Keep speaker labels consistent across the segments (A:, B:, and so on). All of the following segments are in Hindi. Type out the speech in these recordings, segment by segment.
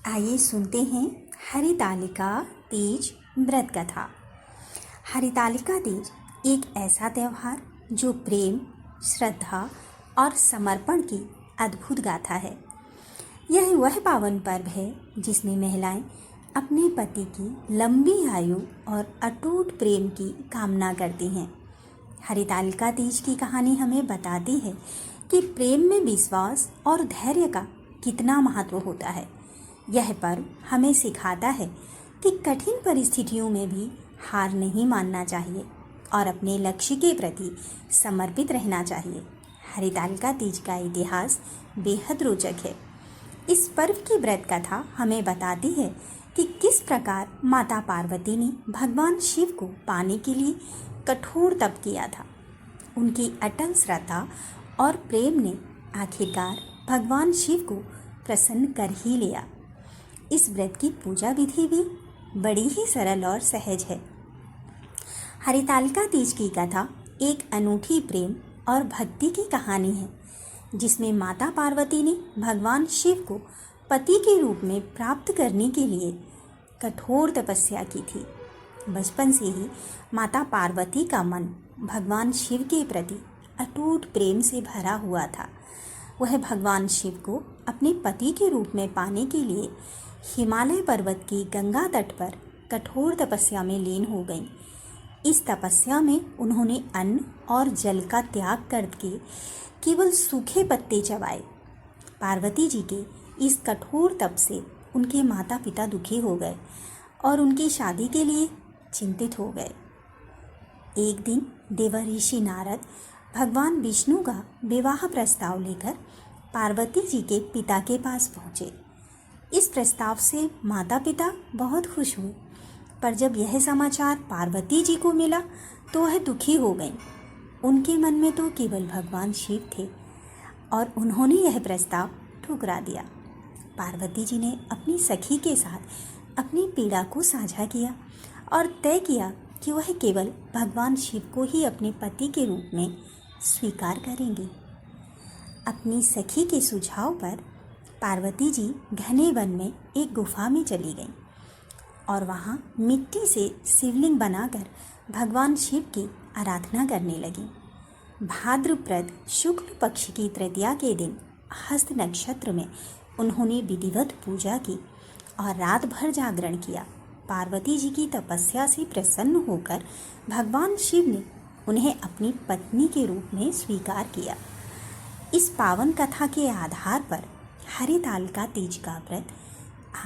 A: आइए सुनते हैं हरितालिका तीज व्रत कथा। हरितालिका तीज एक ऐसा त्यौहार जो प्रेम, श्रद्धा और समर्पण की अद्भुत गाथा है। यह वह पावन पर्व है जिसमें महिलाएं अपने पति की लंबी आयु और अटूट प्रेम की कामना करती हैं। हरितालिका तीज की कहानी हमें बताती है कि प्रेम में विश्वास और धैर्य का कितना महत्व होता है। यह पर्व हमें सिखाता है कि कठिन परिस्थितियों में भी हार नहीं मानना चाहिए और अपने लक्ष्य के प्रति समर्पित रहना चाहिए। हरितालिका तीज का इतिहास बेहद रोचक है। इस पर्व की व्रत कथा हमें बताती है कि किस प्रकार माता पार्वती ने भगवान शिव को पाने के लिए कठोर तप किया था। उनकी अटल श्रद्धा और प्रेम ने आखिरकार भगवान शिव को प्रसन्न कर ही लिया। इस व्रत की पूजा विधि भी बड़ी ही सरल और सहज है। हरितालिका तीज की कथा एक अनूठी प्रेम और भक्ति की कहानी है, जिसमें माता पार्वती ने भगवान शिव को पति के रूप में प्राप्त करने के लिए कठोर तपस्या की थी। बचपन से ही माता पार्वती का मन भगवान शिव के प्रति अटूट प्रेम से भरा हुआ था। वह भगवान शिव को अपने पति के रूप में पाने के लिए हिमालय पर्वत की गंगा तट पर कठोर तपस्या में लीन हो गईं। इस तपस्या में उन्होंने अन्न और जल का त्याग करके केवल सूखे पत्ते चबाए। पार्वती जी के इस कठोर तप से उनके माता पिता दुखी हो गए और उनकी शादी के लिए चिंतित हो गए। एक दिन देवर्षि नारद भगवान विष्णु का विवाह प्रस्ताव लेकर पार्वती जी के पिता के पास पहुँचे। इस प्रस्ताव से माता पिता बहुत खुश हुए, पर जब यह समाचार पार्वती जी को मिला तो वह दुखी हो गईं। उनके मन में तो केवल भगवान शिव थे और उन्होंने यह प्रस्ताव ठुकरा दिया। पार्वती जी ने अपनी सखी के साथ अपनी पीड़ा को साझा किया और तय किया कि वह केवल भगवान शिव को ही अपने पति के रूप में स्वीकार करेंगी। अपनी सखी के सुझाव पर पार्वती जी घने वन में एक गुफा में चली गईं और वहाँ मिट्टी से शिवलिंग बनाकर भगवान शिव की आराधना करने लगीं। भाद्रपद शुक्ल पक्ष की तृतीया के दिन हस्त नक्षत्र में उन्होंने विधिवत पूजा की और रात भर जागरण किया। पार्वती जी की तपस्या से प्रसन्न होकर भगवान शिव ने उन्हें अपनी पत्नी के रूप में स्वीकार किया। इस पावन कथा के आधार पर हरितालिका तीज का व्रत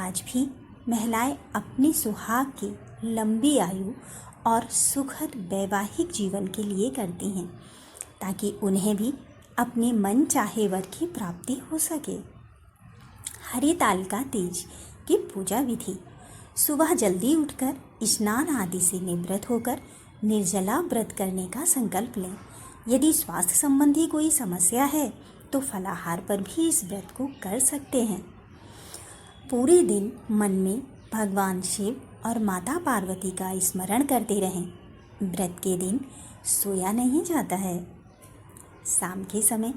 A: आज भी महिलाएं अपने सुहाग की लंबी आयु और सुखद वैवाहिक जीवन के लिए करती हैं, ताकि उन्हें भी अपने मन चाहे वर की प्राप्ति हो सके। हरितालिका तीज की पूजा विधि: सुबह जल्दी उठकर स्नान आदि से निवृत्त होकर निर्जला व्रत करने का संकल्प लें। यदि स्वास्थ्य संबंधी कोई समस्या है तो फलाहार पर भी इस व्रत को कर सकते हैं। पूरे दिन मन में भगवान शिव और माता पार्वती का स्मरण करते रहें। व्रत के दिन सोया नहीं जाता है। शाम के समय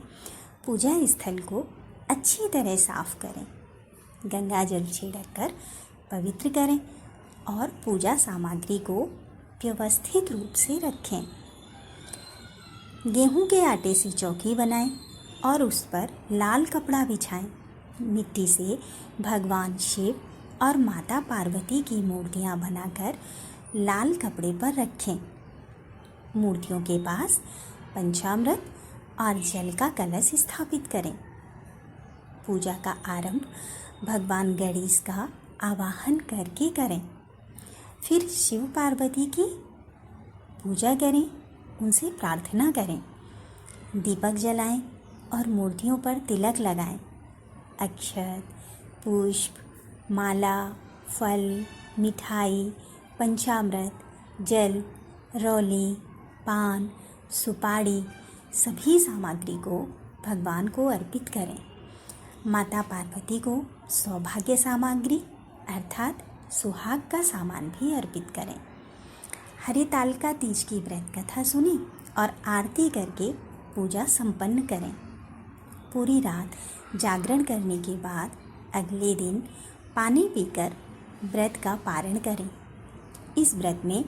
A: पूजा स्थल को अच्छी तरह साफ करें, गंगा जल छिड़क कर पवित्र करें और पूजा सामग्री को व्यवस्थित रूप से रखें। गेहूं के आटे से चौकी बनाएं और उस पर लाल कपड़ा बिछाएं। मिट्टी से भगवान शिव और माता पार्वती की मूर्तियां बनाकर लाल कपड़े पर रखें। मूर्तियों के पास पंचामृत और जल का कलश स्थापित करें। पूजा का आरंभ भगवान गणेश का आवाहन करके करें। फिर शिव पार्वती की पूजा करें, उनसे प्रार्थना करें। दीपक जलाएं और मूर्तियों पर तिलक लगाएं। अक्षत, पुष्प, माला, फल, मिठाई, पंचामृत, जल, रौली, पान, सुपारी सभी सामग्री को भगवान को अर्पित करें। माता पार्वती को सौभाग्य सामग्री अर्थात सुहाग का सामान भी अर्पित करें। हरितालिका तीज की व्रत कथा सुनी और आरती करके पूजा संपन्न करें। पूरी रात जागरण करने के बाद अगले दिन पानी पीकर व्रत का पारण करें। इस व्रत में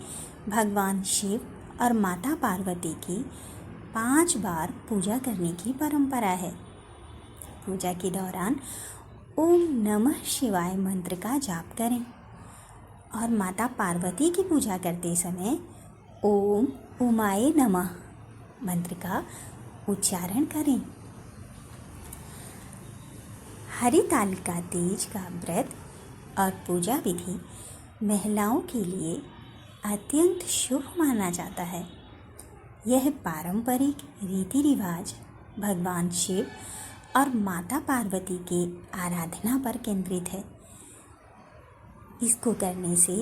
A: भगवान शिव और माता पार्वती की 5 बार पूजा करने की परंपरा है। पूजा के दौरान ओम नमः शिवाय मंत्र का जाप करें और माता पार्वती की पूजा करते समय ओम उमाय नमः मंत्र का उच्चारण करें। हरितालिका तीज का व्रत और पूजा विधि महिलाओं के लिए अत्यंत शुभ माना जाता है। यह पारंपरिक रीति रिवाज भगवान शिव और माता पार्वती के आराधना पर केंद्रित है। इसको करने से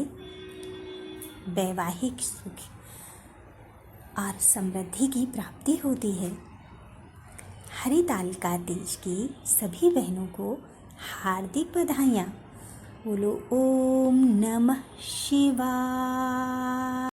A: वैवाहिक सुख और समृद्धि की प्राप्ति होती है। हरितालिका तीज की सभी बहनों को हार्दिक बधाइयाँ। बोलो ओम नमः शिवाय।